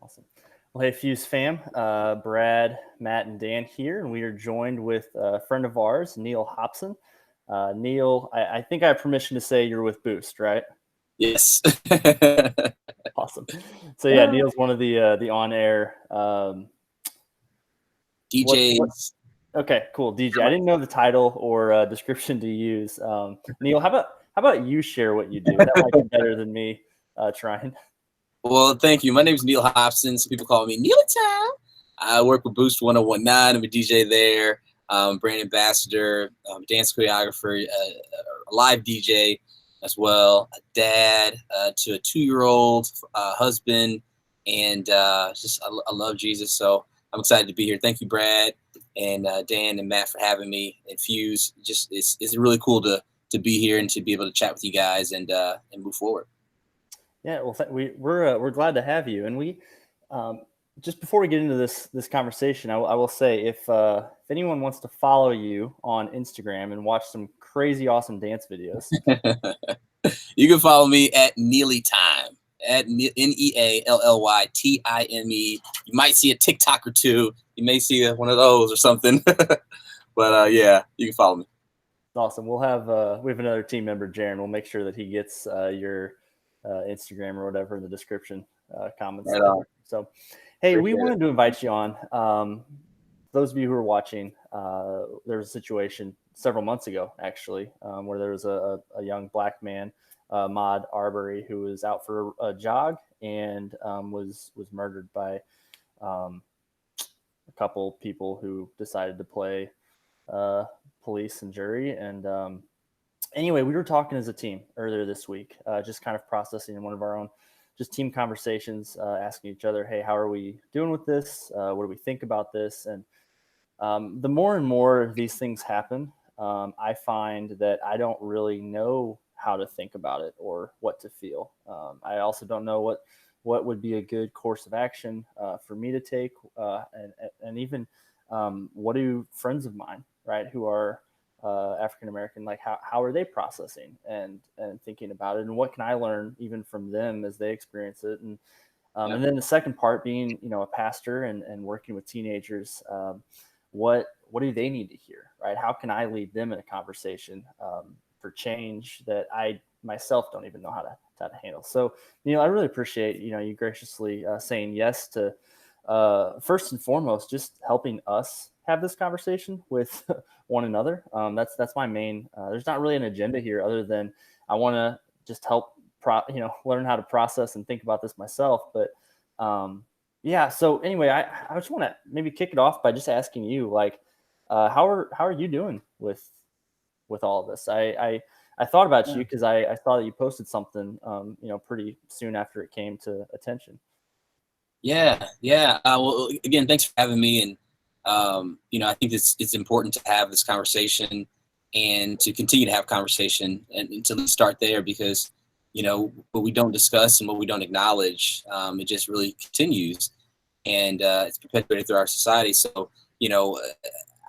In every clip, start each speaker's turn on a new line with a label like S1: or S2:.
S1: Awesome. Well, hey, Fuse fam, Brad, Matt, and Dan here, and we are joined with a friend of ours, Neal Hopson. Neal, I think I have permission to say you're with Boost, right?
S2: Yes.
S1: Awesome. So yeah, Neal's one of the on-air what?
S2: DJs.
S1: Okay, cool. DJ. I didn't know the title or description to use. Neal, how about you share what you do? That might be better than me trying.
S2: Well, thank you. My name is Neal Hopson. Some people call me Neal Town. I work with Boost 1019. I'm a DJ there, brand ambassador, dance choreographer, a live DJ as well, a dad to a 2-year-old, husband, and I love Jesus. So I'm excited to be here. Thank you, Brad and Dan and Matt for having me. And Fuse, just it's really cool to be here and to be able to chat with you guys and move forward.
S1: Yeah, well, we're glad to have you. And we just before we get into this conversation, I will say if anyone wants to follow you on Instagram and watch some crazy awesome dance videos,
S2: you can follow me at Neely Time, at NEALLYTIME. You might see a TikTok or two. You may see one of those or something. But yeah, you can follow me.
S1: Awesome. We have another team member, Jaron. We'll make sure that he gets your Instagram or whatever in the description comments.
S2: Right on.
S1: So, hey,
S2: Appreciate
S1: we wanted to invite you on. Those of you who are watching, there was a situation several months ago, actually, where there was a young black man, Ahmaud Arbery, who was out for a jog and was murdered by a couple people who decided to play police and jury. And anyway, we were talking as a team earlier this week, just kind of processing in one of our own just team conversations, asking each other, hey, how are we doing with this? What do we think about this? And the more and more these things happen, I find that I don't really know how to think about it or what to feel. I also don't know what would be a good course of action for me to take, and even what do friends of mine, right, who are African American, like how are they processing and thinking about it, and what can I learn even from them as they experience it, and then the second part being, a pastor and working with teenagers, what do they need to hear, right? How can I lead them in a conversation for change that I myself don't even know how to handle? So, I really appreciate you graciously saying yes to first and foremost just helping us have this conversation with one another. That's my main. There's not really an agenda here other than I want to just help learn how to process and think about this myself. But yeah. So anyway, I just want to maybe kick it off by just asking you, like, how are you doing with all of this? I thought about you because I saw that you posted something pretty soon after it came to attention.
S2: Yeah. Well, again, thanks for having me. And I think it's important to have this conversation and to continue to have conversation and to start there, because what we don't discuss and what we don't acknowledge, it just really continues, and it's perpetuated through our society. So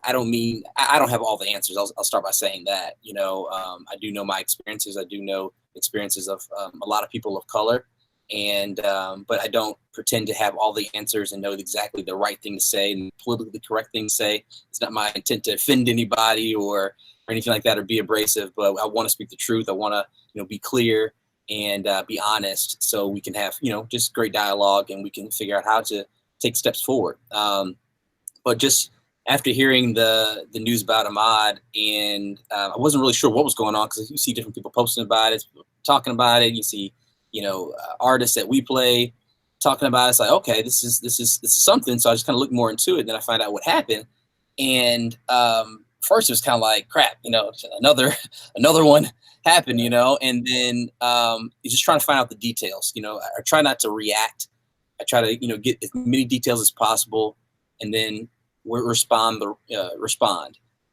S2: I don't have all the answers. I'll start by saying that. I do know my experiences. I do know experiences of a lot of people of color. And but I don't pretend to have all the answers and know exactly the right thing to say and politically correct thing to say. It's not my intent to offend anybody or anything like that or be abrasive, but I want to speak the truth. I want to be clear and be honest, so we can have just great dialogue and we can figure out how to take steps forward. But just after hearing the news about Ahmaud, and I wasn't really sure what was going on, because you see different people posting about it, talking about it. You see artists that we play talking about it. It's like, okay, this is something. So I just kind of looked more into it. And then I find out what happened. And first it was kind of like, crap, another one happened, and then you're just trying to find out the details. I try not to react. I try to, get as many details as possible, and then respond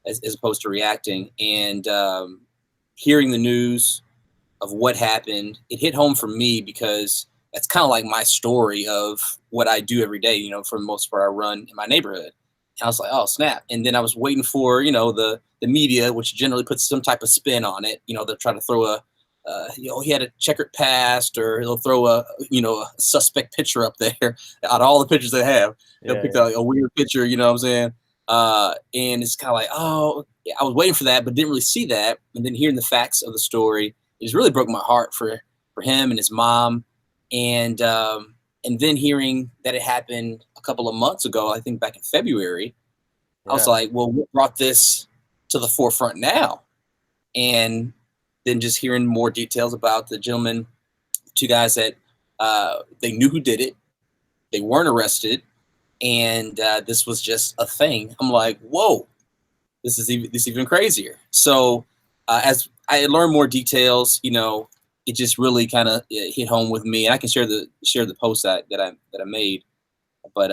S2: as opposed to reacting. And hearing the news of what happened, it hit home for me, because that's kind of like my story of what I do every day. For the most part, I run in my neighborhood. And I was like, oh, snap. And then I was waiting for, the media, which generally puts some type of spin on it. They'll try to throw he had a checkered past, or he'll throw a suspect picture up there out of all the pictures they have. He'll pick out a weird picture, you know what I'm saying? And it's kind of like, oh, yeah, I was waiting for that, but didn't really see that. And then hearing the facts of the story, it just really broke my heart for him and his mom. And then hearing that it happened a couple of months ago, I think back in February, I was like, well, what brought this to the forefront now? And then just hearing more details about the gentleman, two guys that they knew who did it. They weren't arrested. And this was just a thing. I'm like, whoa, this is even crazier. So as I learned more details, it just really kind of hit home with me. And I can share the post that I made. But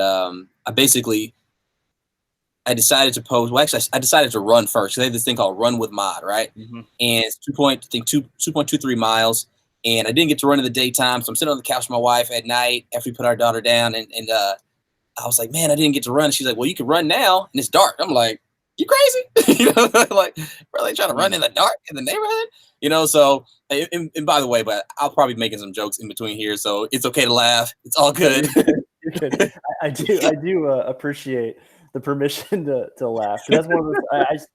S2: I decided to post. Well, actually, I decided to run first. They have this thing called Run with Mod, right?
S1: Mm-hmm.
S2: And it's 2.23 miles. And I didn't get to run in the daytime, so I'm sitting on the couch with my wife at night after we put our daughter down. And I was like, man, I didn't get to run. She's like, well, you can run now, and it's dark. I'm like, you crazy? Like, really trying to run in the dark in the neighborhood? So, and by the way, but I'll probably be making some jokes in between here, so it's okay to laugh. It's all good.
S1: I do appreciate the permission to laugh. That's one of those, I just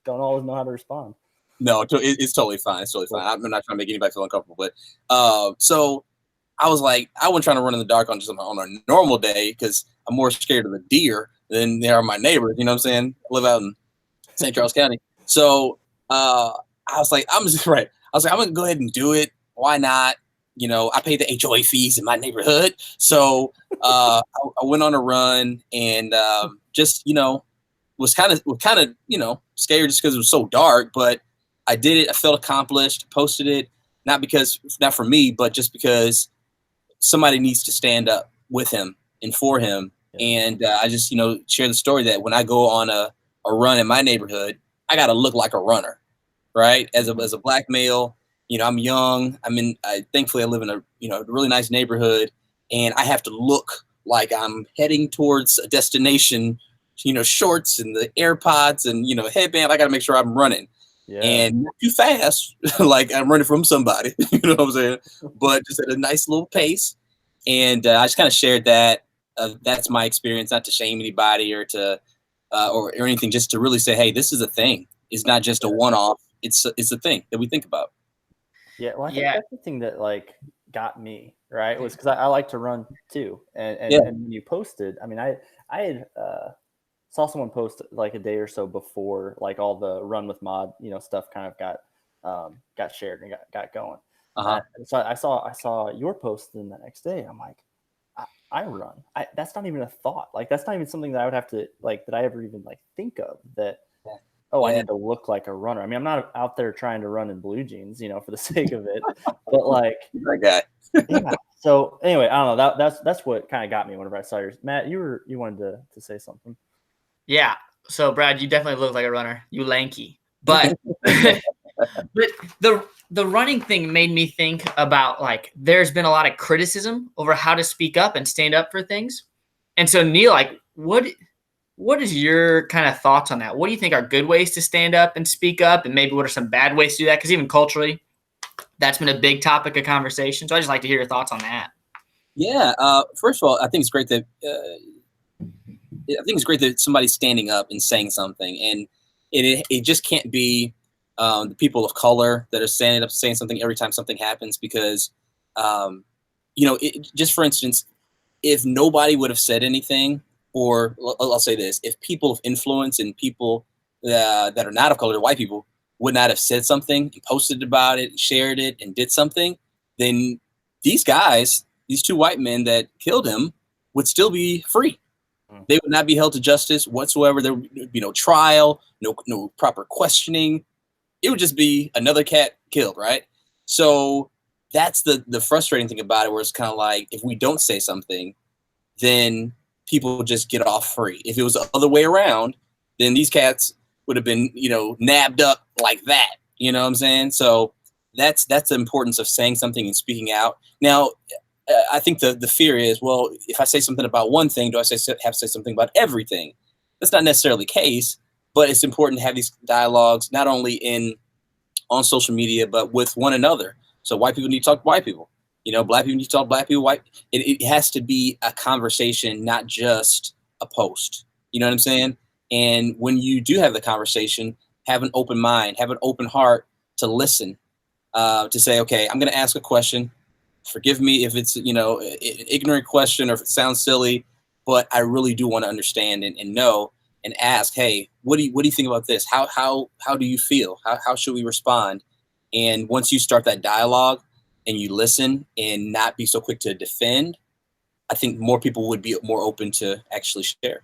S1: don't always know how to respond.
S2: No, it's totally fine. It's totally fine. I'm not trying to make anybody feel uncomfortable, but so I was like, I wasn't trying to run in the dark on a normal day because I'm more scared of the deer than they are my neighbors. You know what I'm saying? I live out in St. Charles County. So I was like, I'm going to go ahead and do it. Why not? I pay the HOA fees in my neighborhood. So I went on a run and just, was kind of, scared just because it was so dark, but I did it. I felt accomplished, posted it, not for me, but just because somebody needs to stand up with him and for him. And I just, share the story that when I go on a run in my neighborhood, I got to look like a runner, right? As a black male, I'm young. Thankfully I live in a really nice neighborhood, and I have to look like I'm heading towards a destination, shorts and the AirPods and, headband. I got to make sure I'm running. Yeah. And not too fast, like I'm running from somebody, you know what I'm saying? But just at a nice little pace. And I just kind of shared that. That's my experience, not to shame anybody or to or anything, just to really say, hey, this is a thing. It's not just a one-off. It's a thing that we think about.
S1: Yeah, well, I think that's the thing that got me, right? Was because I like to run too, and when you posted, I had saw someone post a day or so before all the Run with Mod stuff kind of got shared and got going. So I saw your post in the next day. I'm like, I run. That's not even a thought. That's not even something that I would have to that I ever even think of that. I need to look like a runner. I'm not out there trying to run in blue jeans, for the sake of it. But
S2: that guy.
S1: Yeah. So anyway, I don't know. That's what kind of got me whenever I saw yours. Matt, you wanted to say something.
S3: Yeah. So Brad, you definitely look like a runner. You lanky. But but the running thing made me think about there's been a lot of criticism over how to speak up and stand up for things. And so Neal, what is your kind of thoughts on that? What do you think are good ways to stand up and speak up, and maybe what are some bad ways to do that? Because even culturally, that's been a big topic of conversation. So I just like to hear your thoughts on that.
S2: Yeah. First of all, I think it's great that somebody's standing up and saying something, and it just can't be the people of color that are standing up saying something every time something happens, because just for instance, if nobody would have said anything, or I'll say this, if people of influence and people that are not of color, white people, would not have said something and posted about it and shared it and did something, then these guys, these two white men that killed him, would still be free. They would not be held to justice whatsoever. There would be no trial, no proper questioning. It would just be another cat killed, right? So that's the frustrating thing about it, where it's kind of like, if we don't say something, then people just get off free. If it was the other way around, then these cats would have been, nabbed up like that. You know what I'm saying? So that's the importance of saying something and speaking out. Now, I think the fear is, well, if I say something about one thing, do I have to say something about everything? That's not necessarily the case, but it's important to have these dialogues, not only in on social media, but with one another. So white people need to talk to white people. Black people need to talk to black people. It has to be a conversation, not just a post. You know what I'm saying? And when you do have the conversation, have an open mind, have an open heart to listen, to say, okay, I'm going to ask a question. Forgive me if it's, an ignorant question or if it sounds silly, but I really do want to understand and know and ask, hey, what do you think about this? How do you feel? How should we respond? And once you start that dialogue and you listen and not be so quick to defend, I think more people would be more open to actually share.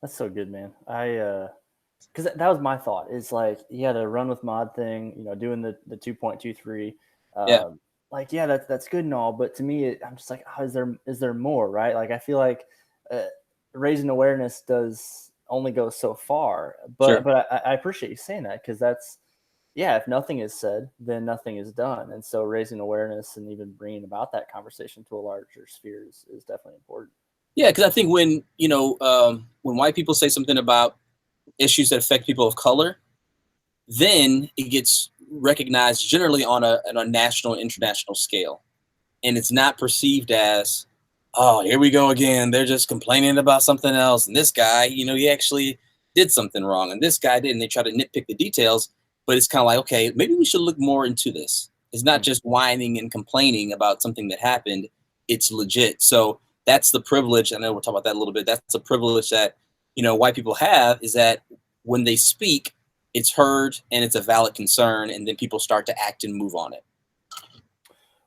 S1: That's so good, man. Because that was my thought. It's like, yeah, the run with mod thing, doing the 2.23.
S2: Yeah.
S1: Like, yeah, that's good and all, but to me, I'm just like, oh, is there more, right? Like, I feel like raising awareness does only go so far, but
S2: Sure.
S1: I appreciate you saying that, because that's, yeah, if nothing is said, then nothing is done, and so raising awareness and even bringing about that conversation to a larger sphere is definitely important.
S2: Yeah, because I think when white people say something about issues that affect people of color, then it gets recognized generally on a national and international scale. And it's not perceived as, oh, here we go again. They're just complaining about something else. And this guy, he actually did something wrong. And this guy didn't. They try to nitpick the details. But it's kind of like, okay, maybe we should look more into this. It's not just whining and complaining about something that happened. It's legit. So that's the privilege. I know we'll talk about that a little bit. That's the privilege that, white people have, is that when they speak, it's heard and it's a valid concern. And then people start to act and move on it.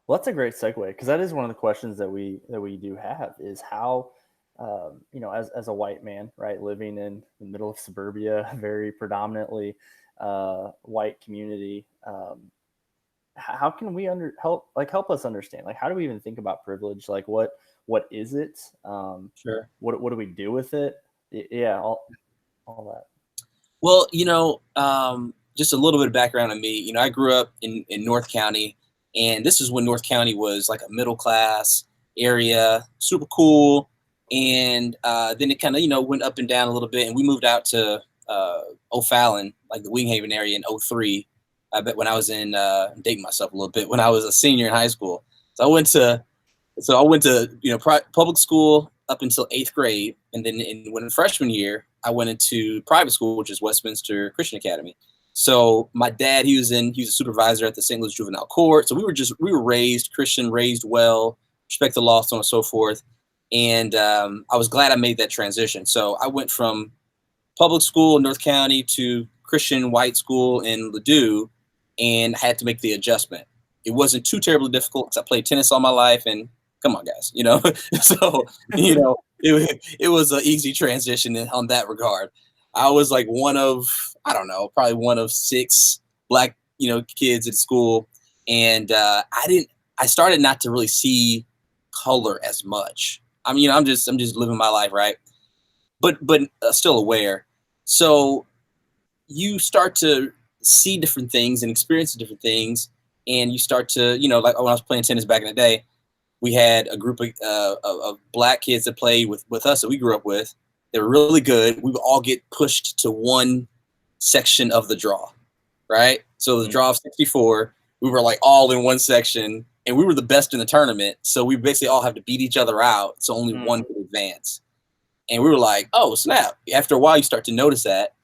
S1: Well, that's a great segue, because that is one of the questions that we do have, is how, as a white man, right, living in the middle of suburbia, very predominantly white community, how can we help us understand, like, how do we even think about privilege? Like, what is it?
S2: Sure.
S1: What do we do with it? Yeah, all that.
S2: Well, just a little bit of background on me. I grew up in North County, and this is when North County was like a middle class area, super cool. And then it kind of, went up and down a little bit. And we moved out to O'Fallon, like the Winghaven area, in 03. I bet when I was dating myself a little bit, when I was a senior in high school. So I went to public school up until 8th grade. And then when freshman year, I went into private school, which is Westminster Christian Academy. So my dad, he was a supervisor at the St. Louis Juvenile Court. So we were raised Christian, raised well, respect the law, so on and so forth. And I was glad I made that transition. So I went from public school in North County to Christian white school in Ladue, and had to make the adjustment. It wasn't too terribly difficult, because I played tennis all my life, and come on, guys, so, it was an easy transition on that regard. I was like probably one of 6 black, kids at school. And I started not to really see color as much. I mean, I'm just living my life, right? But still aware. So you start to see different things and experience different things. And you start to, like when I was playing tennis back in the day, we had a group of black kids that played with us that we grew up with. They were really good. We would all get pushed to one section of the draw, right? So the draw of 64, we were like all in one section, and we were the best in the tournament. So we basically all have to beat each other out, so only one could advance. And we were like, oh, snap. After a while, you start to notice that.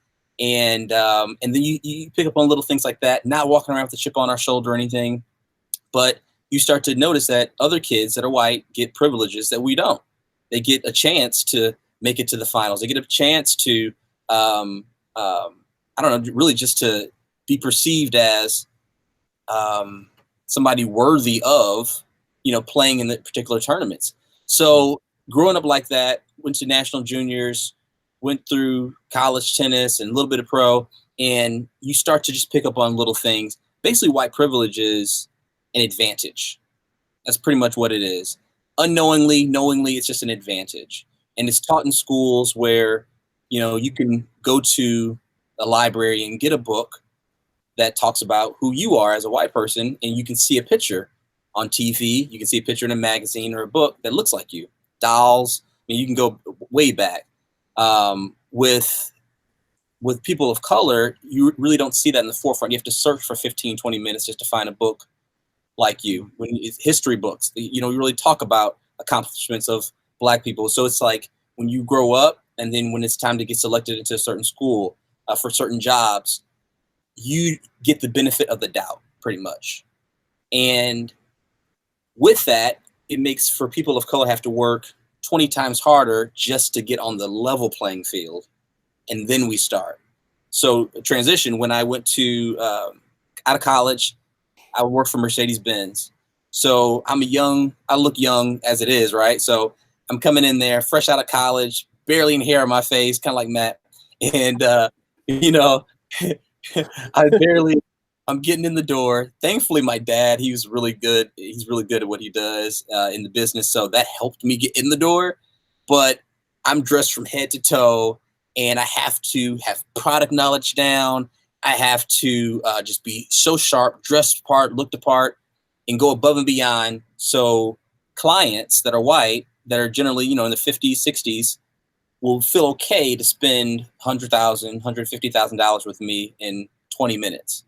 S2: And then you pick up on little things like that, not walking around with a chip on our shoulder or anything. But you start to notice that other kids that are white get privileges that we don't. They get a chance to make it to the finals. They get a chance to, I don't know, really just to be perceived as somebody worthy of, playing in the particular tournaments. So growing up like that, went to national juniors, went through college tennis and a little bit of pro, and you start to just pick up on little things. Basically, white privilege is an advantage. That's pretty much what it is. Unknowingly, knowingly, it's just an advantage. And it's taught in schools where, you can go to a library and get a book that talks about who you are as a white person, and you can see a picture on TV. You can see a picture in a magazine or a book that looks like you. Dolls. I mean, you can go way back with with people of color, you really don't see that in the forefront. You have to search for 15, 20 minutes just to find a book like you. When it's history books, you know, you really talk about accomplishments of Black people. So it's like when you grow up, and then when it's time to get selected into a certain school for certain jobs, you get the benefit of the doubt pretty much. And with that, it makes for people of color have to work 20 times harder just to get on the level playing field. And then we start. So transition, when I went to out of college, I worked for Mercedes-Benz. So I look young as it is, right? So I'm coming in there fresh out of college, barely any hair on my face, kind of like Matt. And, you know, I'm getting in the door. Thankfully, my dad, he was really good. He's really good at what he does in the business. So that helped me get in the door. But I'm dressed from head to toe, and I have to have product knowledge down. I have to just be so sharp, dressed apart, looked apart, and go above and beyond. So clients that are white, that are generally, you know, in the 50s, 60s, will feel okay to spend $100,000, $150,000 with me in 20 minutes.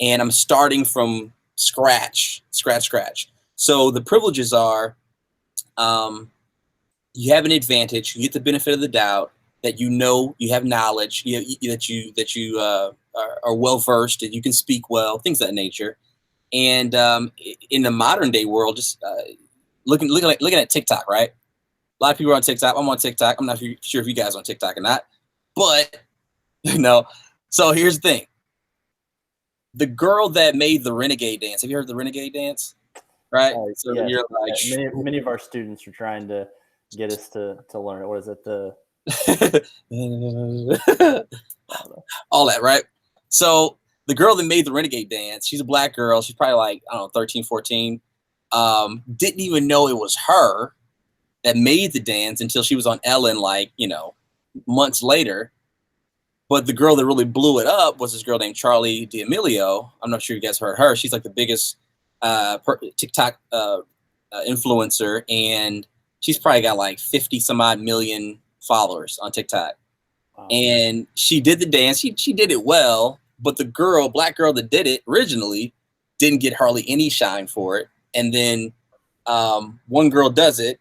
S2: And I'm starting from scratch. So the privileges are, you have an advantage. You get the benefit of the doubt that you know you have knowledge, that you are well versed, and you can speak well, things of that nature. And in the modern day world, just looking at TikTok, right? A lot of people are on TikTok. I'm on TikTok. I'm not sure if you guys are on TikTok or not, but you know. So here's the thing: the girl that made the Renegade dance. Have you heard the Renegade dance? Right. So
S1: yes.
S2: you're like,
S1: many of our students are trying to get us to learn it. What is it?
S2: All that, right? So the girl that made the Renegade dance, she's a Black girl. She's probably like, I don't know, 13, 14. Didn't even know it was her that made the dance until she was on Ellen, like, you know, months later. But the girl that really blew it up was this girl named Charlie D'Amelio. I'm not sure you guys heard her. She's like the biggest TikTok influencer, and she's probably got like 50 some odd million followers on TikTok. Wow. And she did the dance. She did it well, but the Black girl that did it originally didn't get hardly any shine for it. And then one girl does it,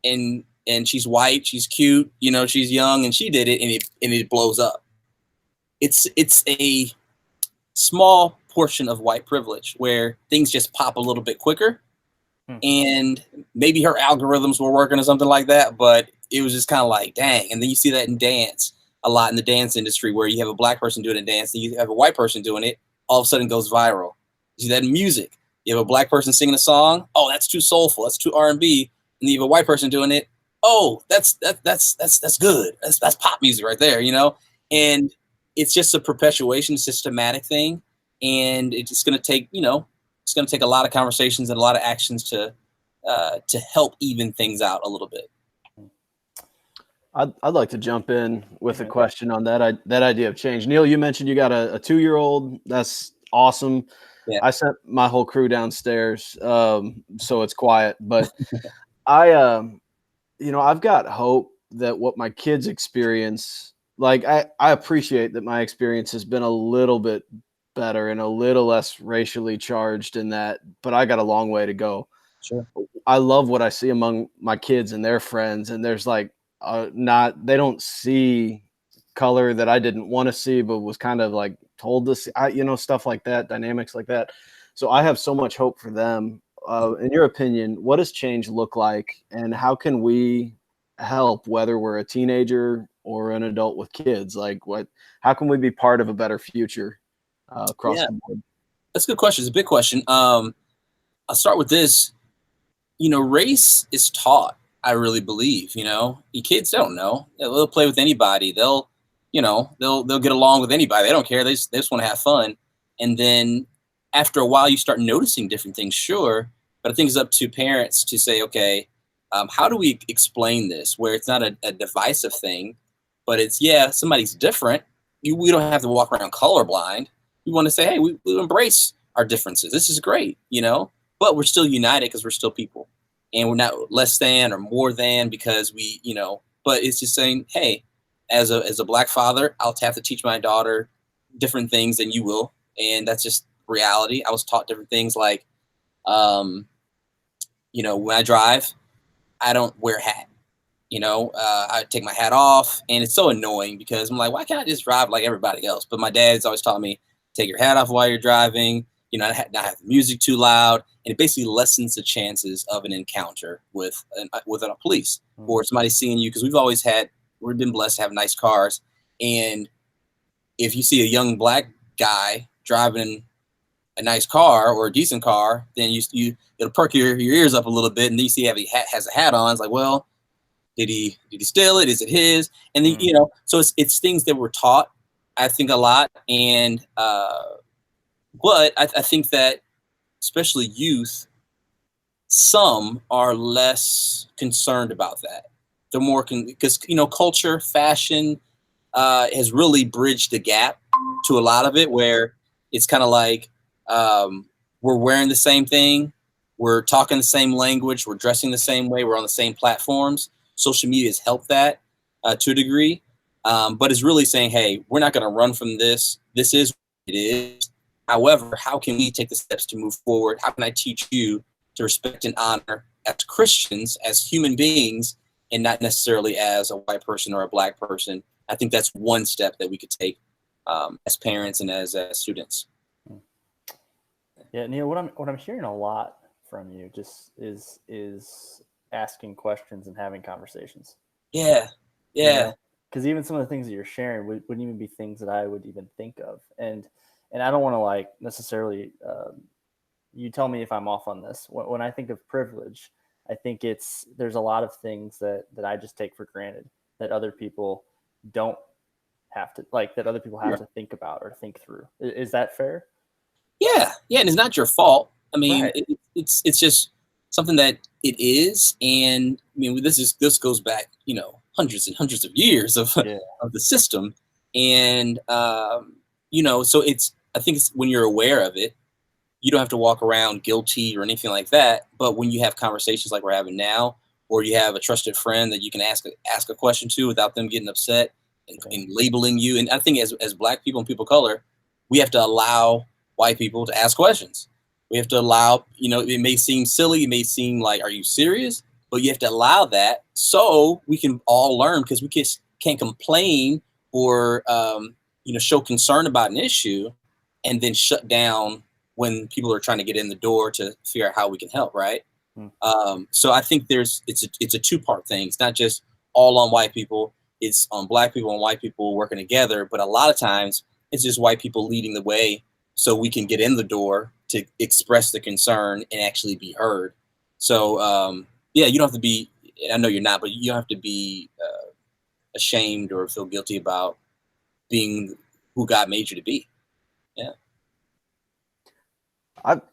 S2: and she's white, she's cute, you know, she's young, and she did it, and it blows up. It's a small portion of white privilege where things just pop a little bit quicker. And maybe her algorithms were working or something like that, but it was just kind of like, dang. And then you see that in dance a lot, in the dance industry, where you have a Black person doing a dance, and you have a white person doing it, all of a sudden it goes viral. You see that in music. You have a Black person singing a song, oh, that's too soulful, that's too R&B, and then you have a white person doing it, oh, that's good, that's pop music right there, you know. And it's just a perpetuation, systematic thing, and it's just going to take, you know, it's going to take a lot of conversations and a lot of actions to help even things out a little bit.
S4: I'd like to jump in with a question on that idea of change. Neal, you mentioned you got a 2-year-old. That's awesome.
S2: Yeah.
S4: I sent my whole crew downstairs, so it's quiet. But I've got hope that what my kids experience, like I appreciate that my experience has been a little bit better and a little less racially charged in that, but I got a long way to go.
S2: Sure.
S4: I love what I see among my kids and their friends, and there's like they don't see color that I didn't want to see, but was kind of like told to see, stuff like that, dynamics like that. So I have so much hope for them. In your opinion, what does change look like, and how can we help, whether we're a teenager or an adult with kids? Like how can we be part of a better future across the board?
S2: That's a good question. It's a big question. I'll start with this. You know, race is taught, I really believe. You know, your kids don't know. They'll play with anybody. They'll get along with anybody. They don't care. They just want to have fun. And then after a while, you start noticing different things, sure. But I think it's up to parents to say, okay, how do we explain this where it's not a divisive thing, but it's, yeah, somebody's different. We don't have to walk around colorblind. We want to say, hey, we embrace our differences. This is great, you know, but we're still united because we're still people, and we're not less than or more than because we, you know, but it's just saying, hey, as a black father, I'll have to teach my daughter different things than you will, and that's just reality. I was taught different things, like, when I drive, I don't wear a hat. I take my hat off, and it's so annoying because I'm like, why can't I just drive like everybody else? But my dad's always taught me, take your hat off while you're driving, not have the music too loud, and it basically lessens the chances of an encounter with a police or somebody seeing you, because we've been blessed to have nice cars, and if you see a young black guy driving a nice car or a decent car, then it'll perk your ears up a little bit, and then you see he has a hat on. It's like, well, did he steal it? Is it his? And then so it's things that we're taught, I think, a lot, and but I think that especially youth, some are less concerned about that. They're more because culture, fashion has really bridged the gap to a lot of it, where it's kind of like we're wearing the same thing, we're talking the same language, we're dressing the same way, we're on the same platforms. Social media has helped that to a degree, but it's really saying, hey, we're not going to run from this. This is what it is. However, how can we take the steps to move forward? How can I teach you to respect and honor as Christians, as human beings, and not necessarily as a white person or a black person? I think that's one step that we could take as parents and as students.
S1: Yeah, Neal, what I'm hearing a lot from you just is asking questions and having conversations.
S2: Yeah.
S1: Because even some of the things that you're sharing wouldn't even be things that I would even think of, and I don't want to necessarily. You tell me if I'm off on this. When I think of privilege, I think there's a lot of things that I just take for granted that other people don't have to that other people have to think about or think through. Is that fair?
S2: Yeah, and it's not your fault. I mean,
S1: right.
S2: it's just something that it is, and I mean, this goes back, hundreds and hundreds of years of the system, and so I think it's when you're aware of it, you don't have to walk around guilty or anything like that. But when you have conversations like we're having now, or you have a trusted friend that you can ask a question to without them getting upset and labeling you, and I think as black people and people of color, we have to allow white people to ask questions. We have to allow, it may seem silly, it may seem like, are you serious? But you have to allow that so we can all learn, because we can't complain or, show concern about an issue and then shut down when people are trying to get in the door to figure out how we can help, right? So I think it's a two-part thing. It's not just all on white people, it's on black people and white people working together, but a lot of times it's just white people leading the way so we can get in the door to express the concern and actually be heard. So you don't have to be, I know you're not, but you don't have to be ashamed or feel guilty about being who God made you to be. Yeah.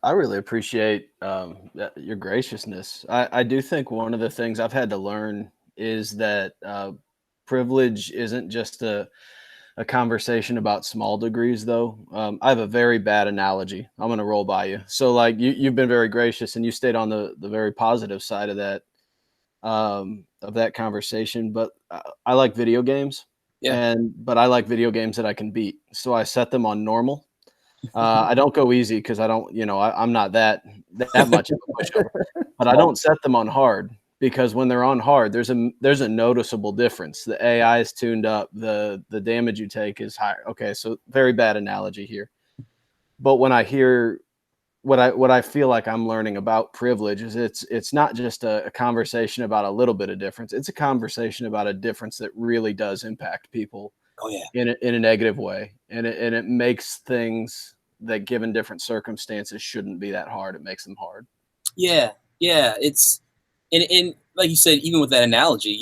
S4: I really appreciate your graciousness. I do think one of the things I've had to learn is that privilege isn't just a conversation about small degrees, though. I have a very bad analogy. I'm going to roll by you. So, like, you've been very gracious, and you stayed on the very positive side of that conversation. But I like video games, but I like video games that I can beat. So I set them on normal. I don't go easy because I don't, I'm not that much of a pushover. But I don't set them on hard, because when they're on hard, there's a noticeable difference. The AI is tuned up, the damage you take is higher. Okay, so very bad analogy here. But when I hear what I feel like I'm learning about privilege is it's not just a conversation about a little bit of difference. It's a conversation about a difference that really does impact people in a negative way. And it makes things that, given different circumstances, shouldn't be that hard. It makes them hard.
S2: Yeah. It's and like you said, even with that analogy,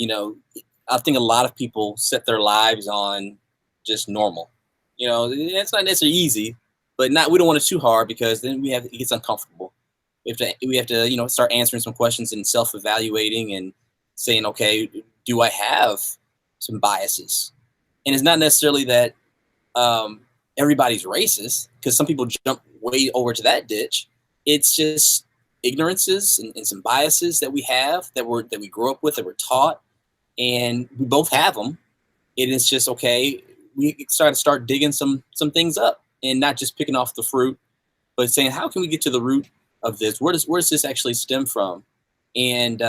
S2: I think a lot of people set their lives on just normal. It's not necessarily easy, but we don't want it too hard, because then it gets uncomfortable. We have to start answering some questions and self-evaluating and saying, okay, do I have some biases? And it's not necessarily that everybody's racist, because some people jump way over to that ditch. It's just ignorances and some biases that we have, that we grew up with, that we're taught, and we both have them. it is just okay. We start digging some things up, and not just picking off the fruit, but saying, how can we get to the root of this? Where does this actually stem from? And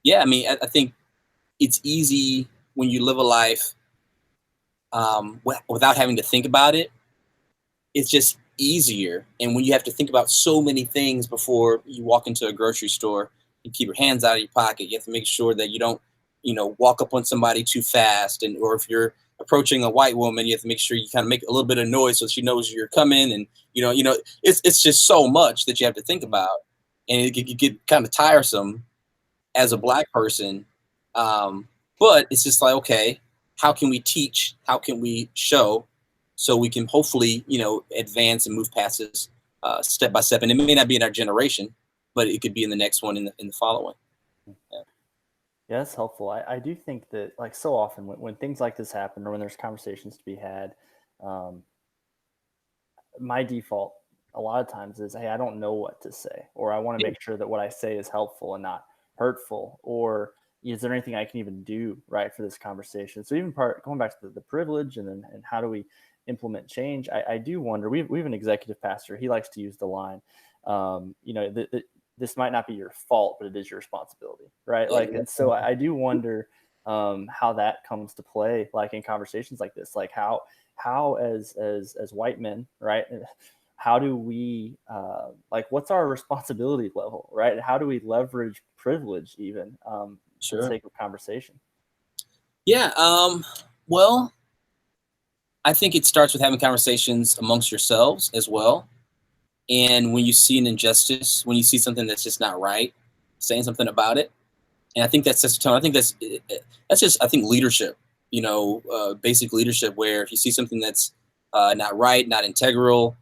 S2: yeah, I mean, I think it's easy when you live a life without having to think about it. It's just easier. And when you have to think about so many things before you walk into a grocery store, you keep your hands out of your pocket. You have to make sure that you don't, walk up on somebody too fast. And or if you're approaching a white woman, you have to make sure you kind of make a little bit of noise so she knows you're coming. And it's just so much that you have to think about, and it can get kind of tiresome as a Black person. But it's just like, okay, how can we teach? How can we show? So we can hopefully, advance and move past this step by step. And it may not be in our generation, but it could be in the next one, in the following.
S1: Yeah, that's helpful. I do think that, like, so often when things like this happen, or when there's conversations to be had, my default a lot of times is, hey, I don't know what to say, or I want to make sure that what I say is helpful and not hurtful, or is there anything I can even do right for this conversation? So even going back to the privilege, and how do we implement change? I do wonder. We have an executive pastor. He likes to use the line, this might not be your fault, but it is your responsibility, right? Like, and so I do wonder how that comes to play, like in conversations like this, like how as white men, right? How do we like, what's our responsibility level, right? How do we leverage privilege even for the sake of conversation?
S2: Yeah. Well, I think it starts with having conversations amongst yourselves as well. And when you see an injustice, when you see something that's just not right, saying something about it. And I think that sets the tone. I think that's just, I think, leadership, basic leadership, where if you see something that's not right, not integral,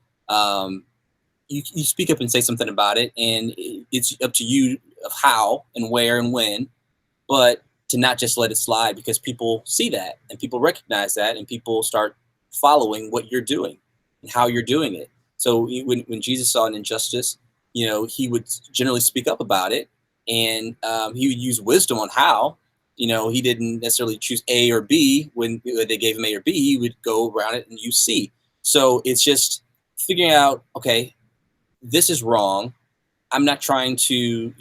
S2: you speak up and say something about it. And it's up to you of how and where and when, but to not just let it slide, because people see that and people recognize that, and people start following what you're doing and how you're doing it. So when Jesus saw an injustice, he would generally speak up about it, and he would use wisdom on how. He didn't necessarily choose A or B when they gave him A or B. He would go around it and use C. So it's just figuring out, okay, this is wrong. I'm not trying to,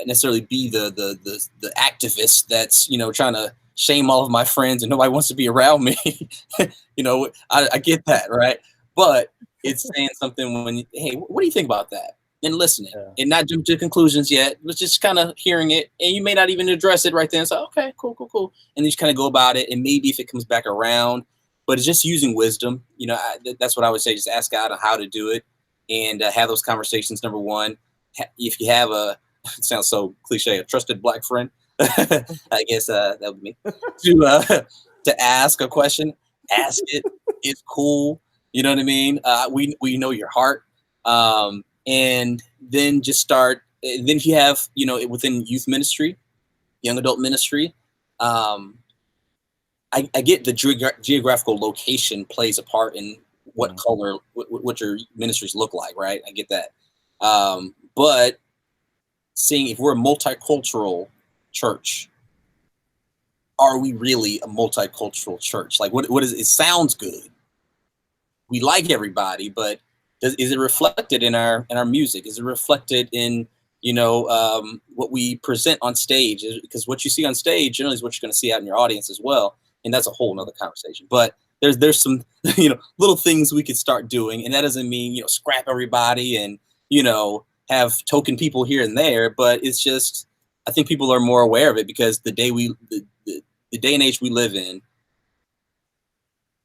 S2: necessarily be the activist that's trying to shame all of my friends and nobody wants to be around me. I get that, right? But it's saying something when, hey, what do you think about that? And listening, and not jump to conclusions yet, but just kind of hearing it. And you may not even address it right then. So, okay, cool. And you just kind of go about it. And maybe if it comes back around, but it's just using wisdom. That's what I would say. Just ask God on how to do it, and have those conversations. Number one, if you have it sounds so cliche, a trusted Black friend, I guess that would be me, to ask a question, ask it. It's cool. You know what I mean? We know your heart. And then just start. Then if you have, within youth ministry, young adult ministry, I get the geographical location plays a part in what color, what your ministries look like, right? I get that. But seeing if we're a multicultural church, are we really a multicultural church? Like, what is it? Sounds good. We like everybody, but is it reflected in our music? Is it reflected in what we present on stage? Because what you see on stage generally is what you're going to see out in your audience as well, and that's a whole nother conversation. But there's some little things we could start doing, and that doesn't mean scrap everybody and have token people here and there, but it's just, I think people are more aware of it, because the day and age we live in,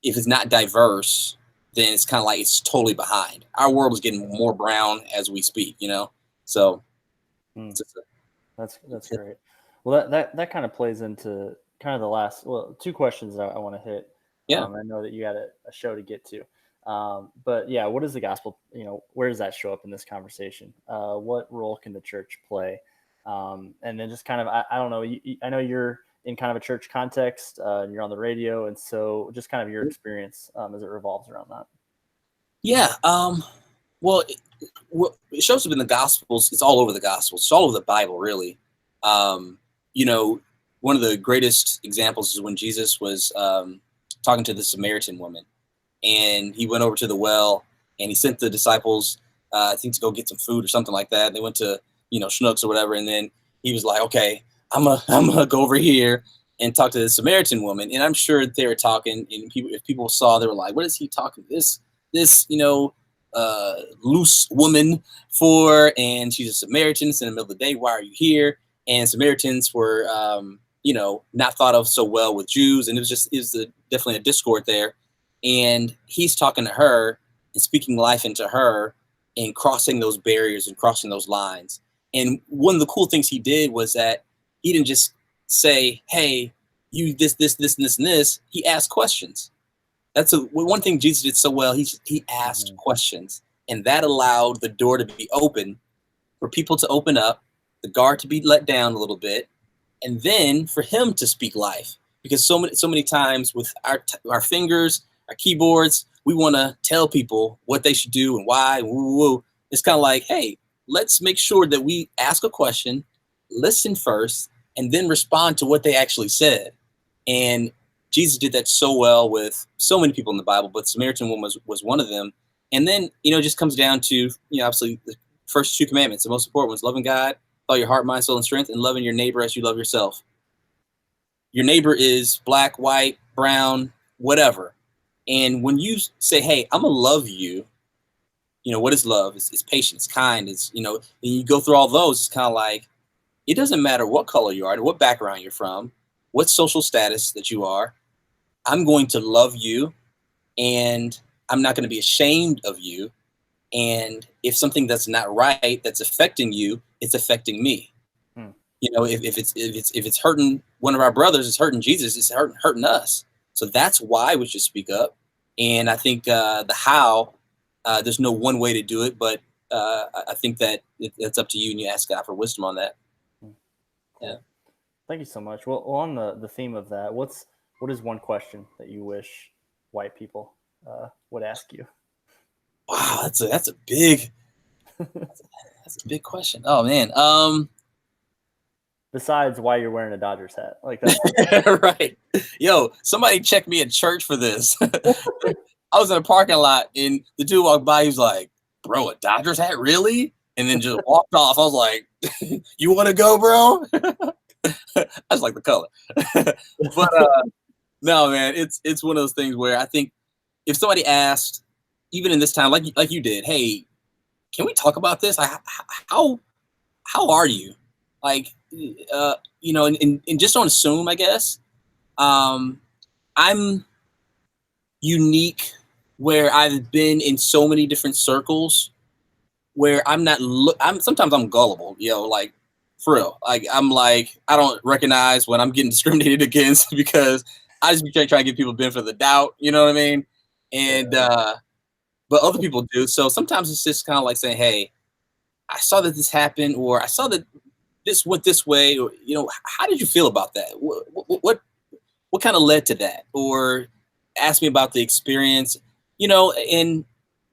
S2: if it's not diverse, then it's kind of like it's totally behind. Our world is getting more brown as we speak, so
S1: that's great. Well, that kind of plays into kind of the last, two questions that I want to hit.
S2: Yeah.
S1: I know that you got a show to get to. But yeah, what is the gospel? Where does that show up in this conversation? What role can the church play? And then just kind of, I don't know, I know you're in kind of a church context, and you're on the radio. And so just kind of your experience as it revolves around that.
S2: Yeah. Well, it shows up in the Gospels. It's all over the Gospels. It's all over the Bible, really. one of the greatest examples is when Jesus was talking to the Samaritan woman, and he went over to the well, and he sent the disciples, I think, to go get some food or something like that. They went to, Schnucks or whatever, and then he was like, okay, I'm gonna go over here and talk to the Samaritan woman. And I'm sure they were talking, and if people saw, they were like, what is he talking to this loose woman for? And she's a Samaritan. It's in the middle of the day. Why are you here? And Samaritans were, not thought of so well with Jews. And it was definitely a discord there. And he's talking to her and speaking life into her and crossing those barriers and crossing those lines. And one of the cool things he did was that he didn't just say, hey, you this, and this, and this. He asked questions. That's one thing Jesus did so well. He asked questions, and that allowed the door to be open for people to open up, the guard to be let down a little bit, and then for him to speak life. Because so many times with our fingers, our keyboards, we want to tell people what they should do and why. Woo. It's kind of like, hey, let's make sure that we ask a question, listen first, and then respond to what they actually said. And Jesus did that so well with so many people in the Bible, but Samaritan woman was one of them. And then, it just comes down to, obviously the first 2 commandments. The most important ones: loving God, all your heart, mind, soul, and strength, and loving your neighbor as you love yourself. Your neighbor is black, white, brown, whatever. And when you say, hey, I'm going to love you, what is love? It's patience, kind. It's, and you go through all those, it's kind of like, it doesn't matter what color you are, what background you're from, what social status that you are. I'm going to love you, and I'm not going to be ashamed of you. And if something that's not right, that's affecting you, it's affecting me. If it's hurting one of our brothers, it's hurting Jesus, it's hurting us. So that's why we should speak up. And I think the how, there's no one way to do it, but I think that it's up to you, and you ask God for wisdom on that.
S1: Cool.
S2: Yeah.
S1: Thank you so much. Well, on the theme of that, what is one question that you wish white people would ask you?
S2: Wow, that's a big question. Oh man.
S1: Besides why you're wearing a Dodgers hat, like that.
S2: Right. Yo, somebody checked me at church for this. I was in a parking lot, and the dude walked by. He was like, "Bro, a Dodgers hat, really?" And then just walked off. I was like, "You want to go, bro?" I just like the color. But no, man, it's one of those things where I think if somebody asked, even in this time, like you did, hey, can we talk about this? How are you? Like, and just don't assume, I guess. I'm unique where I've been in so many different circles where sometimes I'm gullible, like, for real. Like, I don't recognize when I'm getting discriminated against because I just be trying to give people the benefit of the doubt, you know what I mean? And, but other people do. So sometimes it's just kind of like saying, hey, I saw that this happened, or I saw that this went this way, or, how did you feel about that? What kind of led to that? Or ask me about the experience, and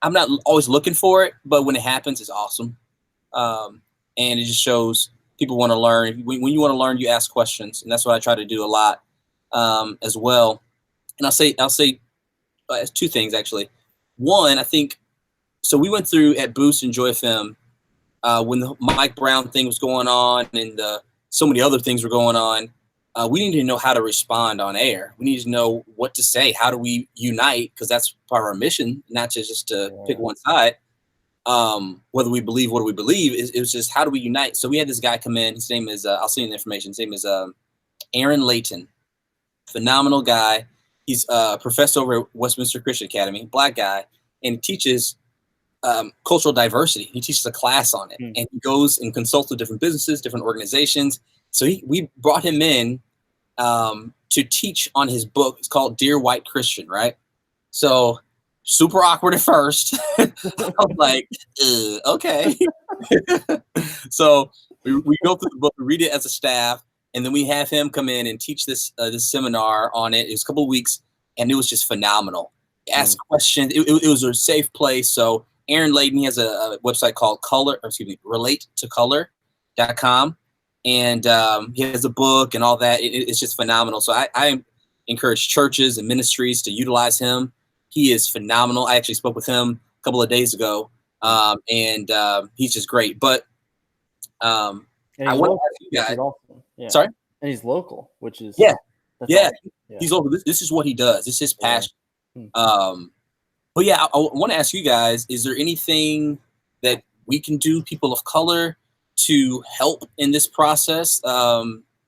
S2: I'm not always looking for it, but when it happens, it's awesome. And it just shows people want to learn. When you want to learn, you ask questions, and that's what I try to do a lot as well. And I'll say 2 things, actually. One, I think, so we went through at Boost and Joy FM when the Mike Brown thing was going on, and so many other things were going on. We needed to know how to respond on air. We needed to know what to say. How do we unite? Because that's part of our mission, not just to pick one side. Whether we believe what we believe, it was just how do we unite? So we had this guy come in. His name is, I'll send you the information. His name is Aaron Layton. Phenomenal guy. He's a professor over at Westminster Christian Academy, black guy, and he teaches cultural diversity. He teaches a class on it, and he goes and consults with different businesses, different organizations. So we brought him in to teach on his book. It's called Dear White Christian, right? So super awkward at first. I was like, okay. So we go through the book, we read it as a staff, and then we have him come in and teach this seminar on it. It was a couple of weeks, and it was just phenomenal. Ask questions. It was a safe place. So Aaron Layton, he has a website called relate2color.com. and he has a book and all that. It's just phenomenal. So I encourage churches and ministries to utilize him. He is phenomenal. I actually spoke with him a couple of days ago, and he's just great. But I want to ask you guys.
S1: Awesome. Yeah.
S2: Sorry?
S1: And he's local, which is
S2: yeah.
S1: Awesome.
S2: He's local. This is what he does. It's his passion.
S1: Yeah.
S2: But yeah, I want to ask you guys: is there anything that we can do, people of color, to help in this process?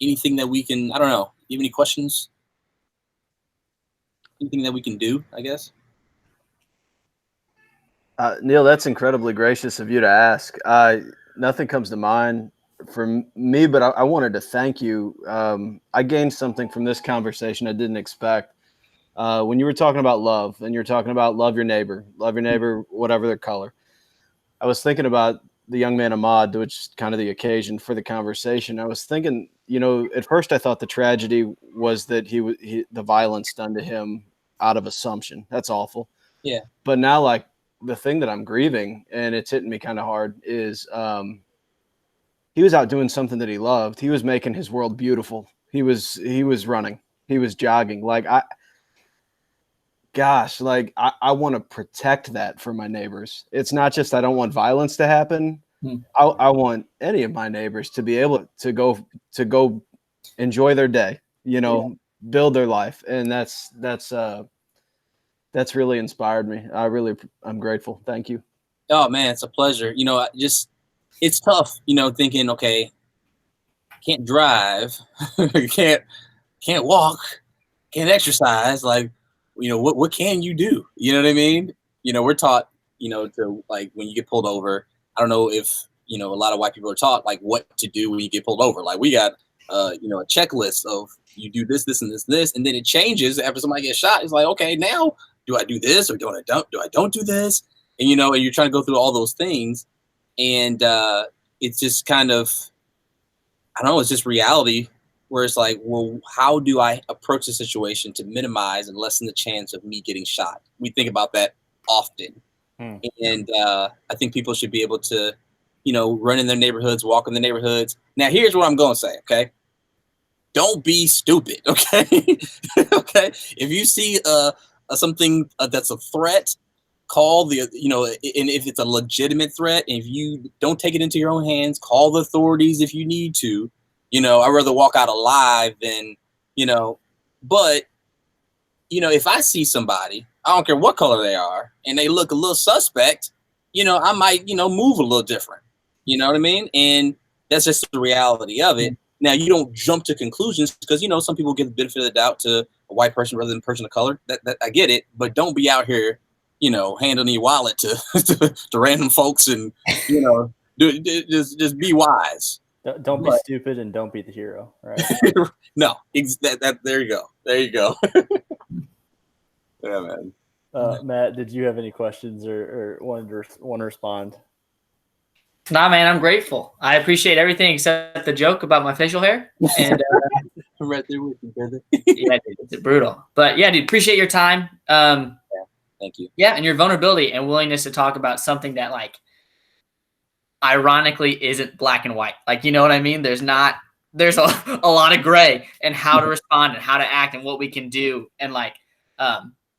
S2: Anything that we can? I don't know. You have any questions? Anything that we can do? I guess.
S4: Neal, that's incredibly gracious of you to ask. Nothing comes to mind for me, but I wanted to thank you. I gained something from this conversation I didn't expect. When you were talking about love, and you're talking about love your neighbor, whatever their color. I was thinking about the young man Ahmaud, which is kind of the occasion for the conversation. I was thinking, at first I thought the tragedy was that the violence done to him out of assumption. That's awful.
S2: Yeah.
S4: But now, like, the thing that I'm grieving, and it's hitting me kind of hard, is he was out doing something that he loved. He was making his world beautiful. He was running. He was jogging. Like, I want to protect that for my neighbors. It's not just I don't want violence to happen. I want any of my neighbors to be able to go enjoy their day, build their life. And that's really inspired me. I'm grateful. Thank you.
S2: Oh man, it's a pleasure. It's tough, thinking, okay, can't drive, can't walk, can't exercise. Like, what can you do? You know what I mean? We're taught, to, like, when you get pulled over, I don't know if, a lot of white people are taught, like, what to do when you get pulled over. Like, we got, a checklist of you do this, this, and this, and then it changes after somebody gets shot. It's like, okay, now do I do this or do I don't do this? And, and you're trying to go through all those things. And it's just kind of, I don't know, it's just reality where it's like, well, how do I approach the situation to minimize and lessen the chance of me getting shot? We think about that often. And I think people should be able to, run in their neighborhoods, walk in the neighborhoods. Now, here's what I'm going to say, okay? Don't be stupid, okay? Okay? If you see something that's a threat, call the, and if it's a legitimate threat, and if you don't take it into your own hands, call the authorities if you need to. I'd rather walk out alive than, but, if I see somebody, I don't care what color they are, and they look a little suspect, I might, move a little different. You know what I mean? And that's just the reality of it. Now, you don't jump to conclusions because, some people give the benefit of the doubt to a white person rather than a person of color. That I get it, but don't be out here, handing your wallet to random folks and, just be wise.
S1: Don't be stupid and don't be the hero, right?
S2: No, there you go. There you go. Yeah, man.
S1: Matt, did you have any questions or want to respond?
S3: Nah, man, I'm grateful. I appreciate everything except the joke about my facial hair. And
S2: I'm right there with you, brother.
S3: Yeah, dude, it's brutal. But yeah, dude, appreciate your time.
S2: Thank you.
S3: Yeah, and your vulnerability and willingness to talk about something that, like, ironically isn't black and white. Like, you know what I mean? There's a lot of gray and how to respond and how to act and what we can do. And like,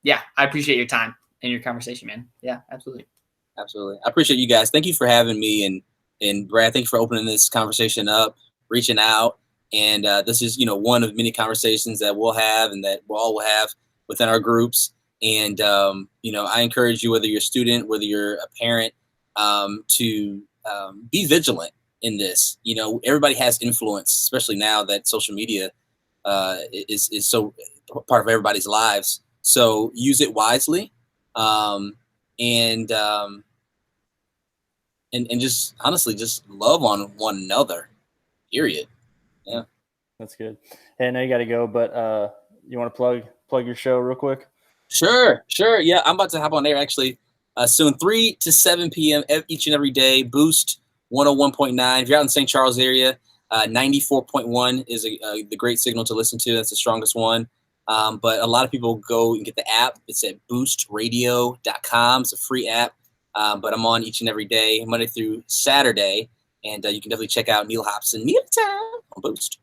S3: yeah, I appreciate your time and your conversation, man. Yeah, absolutely.
S2: Absolutely. I appreciate you guys. Thank you for having me. And Brad, thank you for opening this conversation up, reaching out. And this is, one of many conversations that we'll have and that we'll all have within our groups. And, I encourage you, whether you're a student, whether you're a parent, to be vigilant in this. Everybody has influence, especially now that social media is so part of everybody's lives. So use it wisely, and just honestly, just love on one another. Period. Yeah,
S1: that's good. Hey, I know you got to go, but you want to plug your show real quick?
S2: Sure. Yeah, I'm about to hop on air actually soon, 3 to 7 p.m. each and every day. Boost 101.9. If you're out in the St. Charles area, 94.1 is the great signal to listen to. That's the strongest one. But a lot of people go and get the app. It's at boostradio.com. It's a free app. But I'm on each and every day, Monday through Saturday. And you can definitely check out Neal Hopson Neal Time on Boost.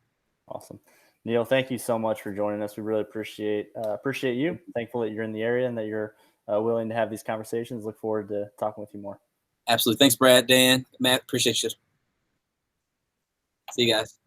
S1: Awesome. Neal, thank you so much for joining us. We really appreciate you. Thankful that you're in the area and that you're willing to have these conversations. Look forward to talking with you more.
S2: Absolutely. Thanks, Brad, Dan, Matt. Appreciate you. See you guys.